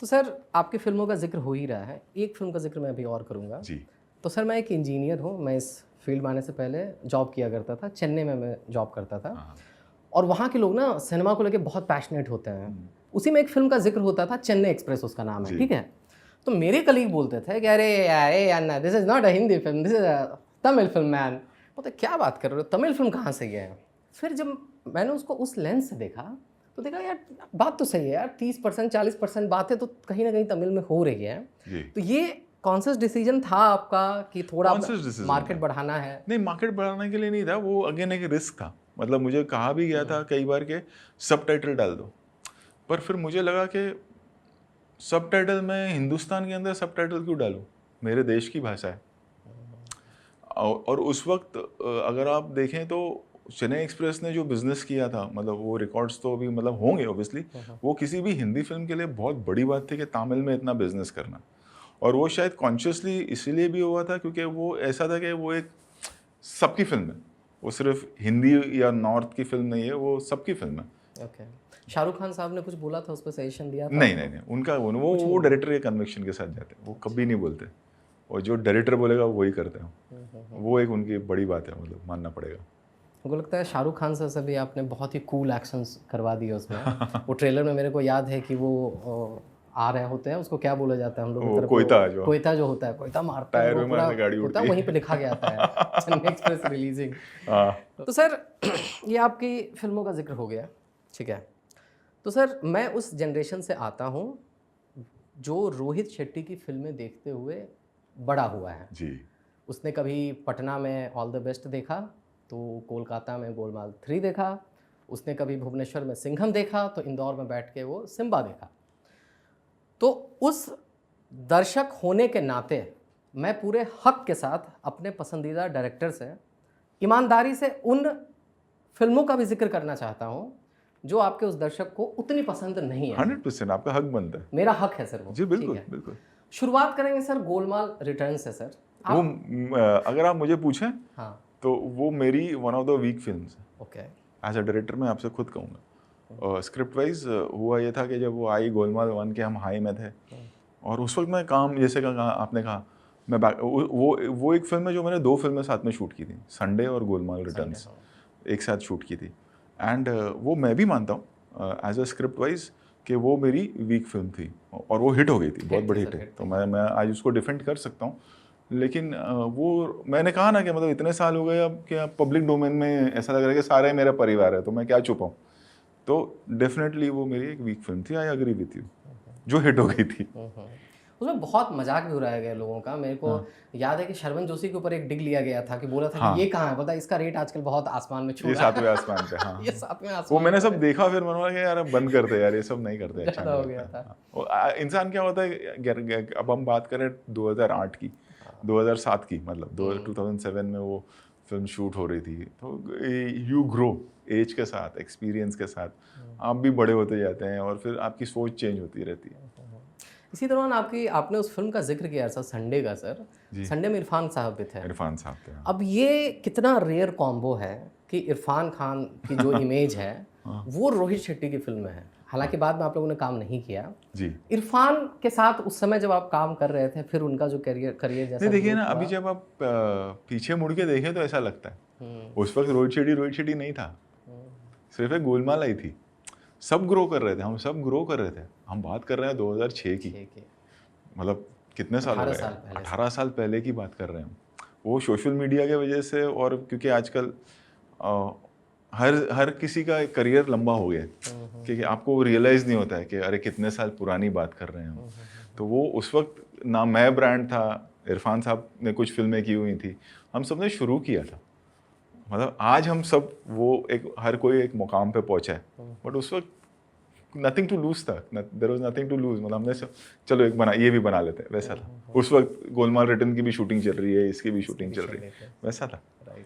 तो सर आपकी फ़िल्मों का ज़िक्र हो ही रहा है, एक फ़िल्म का ज़िक्र मैं अभी और करूँगा। जी। तो सर मैं एक इंजीनियर हूँ, मैं इस फ़ील्ड में आने से पहले जॉब किया करता था, चेन्नई में मैं जॉब करता था। हाँ। और वहाँ के लोग ना सिनेमा को लेके बहुत पैशनेट होते हैं। हुँ। उसी में एक फ़िल्म का ज़िक्र होता था, चेन्नई एक्सप्रेस उसका नाम है, जी। ठीक है? तो मेरे कलीग बोलते थे कि अरे यार, अन्ना this is not a Hindi film, this is a Tamil film man. बोलते क्या बात कर रहे हो? तमिल फ़िल्म कहाँ से ये है? फिर जब मैंने उसको उस लेंस से देखा, तो देखा यार बात तो सही है यार, 30% 40% बातें तो कहीं न कहीं तमिल में हो रही है। जी। तो ये कॉन्शियस डिसीजन था आपका कि थोड़ा कॉन्शियस डिसीजन मार्केट था। बढ़ाना है? नहीं, मार्केट बढ़ाने के लिए नहीं था, वो अगेन एक रिस्क था। मतलब मुझे कहा भी गया था कई बार के सबटाइटल डाल दो। पर फिर मुझे लगा कि सबटाइटल मैं हिंदुस्तान के अंदर सबटाइटल क्यों डालूँ? मेरे देश की भाषा है। और उस वक़्त अगर आप देखें तो चेन्नई एक्सप्रेस ने जो बिज़नेस किया था, मतलब वो रिकॉर्ड्स तो अभी मतलब होंगे ऑब्वियसली, वो किसी भी हिंदी फ़िल्म के लिए बहुत बड़ी बात थी कि तमिल में इतना बिज़नेस करना। और वो शायद कॉन्शियसली इसीलिए भी हुआ था क्योंकि वो ऐसा था कि वो एक सबकी फ़िल्म है। वो सिर्फ़ हिंदी या नॉर्थ की फ़िल्म नहीं है, वो सबकी फ़िल्म है। ओके। शाहरुख खान साहब ने कुछ बोला था, उस पे सजेशन दिया था नहीं, आपको? नहीं, नहीं, उनका कुछ वो नहीं बोला? डायरेक्टर के कन्विक्शन के साथ जाते हैं, वो अच्छा। कभी नहीं बोलते। और जो डायरेक्टर बोलेगा वही करते हैं। हुँ, हुँ, हुँ। वो एक उनकी बड़ी बात है, मतलब मानना पड़ेगा। मुझको लगता है शाहरुख खान सर से भी आपने बहुत ही कूल एक्शंस करवा दिए उसमें। वो ट्रेलर में मेरे को याद है कि वो आ रहे होते हैं, उसको क्या बोला जाता है हम लोग की वो तरफ? वो कोयता जो कोयता जो होता है, कोयता मारते हैं और टायर वो में पूरा मारने गाड़ी होता है, उड़ती वहीं पे है। लिखा गया आता है चेन्नई एक्सप्रेस रिलीजिंग। हाँ। तो सर ये आपकी फ़िल्मों का ज़िक्र हो गया, ठीक है। तो सर मैं उस जनरेशन से आता हूँ, जो रोहित शेट्टी की फ़िल्में देखते हुए बड़ा हुआ है। जी। उसने कभी पटना में ऑल द बेस्ट देखा, तो कोलकाता में गोलमाल 3 देखा। उसने कभी भुवनेश्वर में सिंघम देखा, तो इंदौर में बैठ के वो सिम्बा देखा। तो उस दर्शक होने के नाते मैं पूरे हक के साथ अपने पसंदीदा डायरेक्टर से ईमानदारी से उन फ़िल्मों का भी ज़िक्र करना चाहता हूँ, जो आपके उस दर्शक को उतनी पसंद नहीं आई। 100% आपका हक बनता है। मेरा हक है सर वो, जी, ठीक बिल्कुल, है। बिल्कुल। शुरुआत करेंगे सर गोलमाल रिटर्न से सर। वो आप अगर आप मुझे पूछें, हाँ, तो वो मेरी one of the weak films है। ओके। एज़ अ डायरेक्टर मैं आपसे खुद कहूँगा। स्क्रिप्ट वाइज़ हुआ ये था कि जब वो आई गोलमाल 1 के हम हाई में थे, और उस वक़्त मैं काम जैसे कहा आपने कहा, मैं बैक वो एक फ़िल्म है जो मैंने 2 फ़िल्में साथ में शूट की थी, संडे और गोलमाल संडे रिटर्न्स, हाँ। एक साथ शूट की थी। एंड वो मैं भी मानता हूँ एज़ अ स्क्रिप्ट वाइज़ कि वो मेरी वीक फ़िल्म थी और वो हिट हो गई थी, बहुत हिट थी बड़ी हिट सर, है। हिट तो थी। मैं आज उसको डिफेंड कर सकता हूँ। लेकिन वो मैंने कहा ना कि मतलब इतने साल हो गए अब कि अब पब्लिक डोमेन में ऐसा लग रहा है कि सारे मेरा परिवार है, तो मैं क्या छुपाऊँ? तो डेफ़िनेटली वो मेरी एक वीक फ़िल्म थी, आई एग्री विथ यू, जो हिट हो गई थी। हुँ, हुँ। उसमें बहुत मज़ाक भी उड़ाया गया लोगों का। मेरे को हाँ। याद है कि शरवण जोशी के ऊपर एक डिग लिया गया था कि बोला था कि ये हाँ, कहाँ है? पता है इसका रेट आजकल बहुत आसमान में छू ये रहा सातवें है। आसमान पे, ये हाँ। 7वें वो आसमान मैंने पर सब है। देखा, फिर मैंने बोला कि यार अब बंद करते यार, ये सब नहीं करते, अच्छा ज़्यादा नहीं हो लगता गया है। था। हाँ, वो इंसान क्या होता है, अब हम बात करें 2008 की, 2007 की, मतलब दो हुँ, 2007 में वो फ़िल्म शूट हो रही थी, तो यू ग्रो एज के साथ, एक्सपीरियंस के साथ, आप भी बड़े होते जाते हैं और फिर आपकी सोच चेंज होती रहती है। इसी दौरान आपकी आपने उस फ़िल्म का ज़िक्र किया सर, संडे का सर। जी, संडे में इरफ़ान साहब भी थे। इरफ़ान साहब थे, हाँ। अब ये कितना रेयर कॉम्बो है कि इरफ़ान खान की जो इमेज है, हाँ, वो रोहित शेट्टी की फ़िल्म में है। हाँ, हालाँकि बाद में आप लोगों ने काम नहीं किया। जी। इरफ़ान के साथ उस समय जब आप काम कर रहे थे, फिर उनका जो करियर करियर नहीं जैसा देखिए ना, ग्रोथ अभी हुआ। जब आप पीछे मुड़ के देखें तो ऐसा लगता है। हुँ, उस वक़्त रोहित शेट्टी नहीं था, हुँ, सिर्फ़ एक गोलमाल आई थी। सब ग्रो कर रहे थे, हम सब ग्रो कर रहे थे। हम बात कर रहे हैं 2006 की, ठीक है। मतलब कितने साल हो 18 गए? साल पहले से। 18 साल पहले की बात कर रहे हैं हम। वो सोशल मीडिया की वजह से, और क्योंकि आजकल अ, हर किसी का एक करियर लंबा हो गया है, हुँ, हुँ, कि हुँ, आपको रियलाइज़ नहीं होता है कि अरे कितने साल पुरानी बात कर रहे हैं हम। हुँ, हुँ, हुँ, तो हुँ। वो उस वक़्त ना मैं ब्रांड था, इरफ़ान साहब ने कुछ फ़िल्में की हुई थी, हम सब ने शुरू किया था। मतलब आज हम सब वो एक हर कोई एक मुकाम पे पहुँचा है, बट उस वक़्त नथिंग टू लूज़ था, there was nothing to lose, मतलब हमने चलो एक बना, ये भी बना लेते हैं, वैसा हुँ, था। हुँ, हुँ। उस वक़्त गोलमाल रिटर्न की भी शूटिंग चल रही है, इसकी भी इसकी शूटिंग भी चल चल रही रही है, थी। वैसा था। राइट।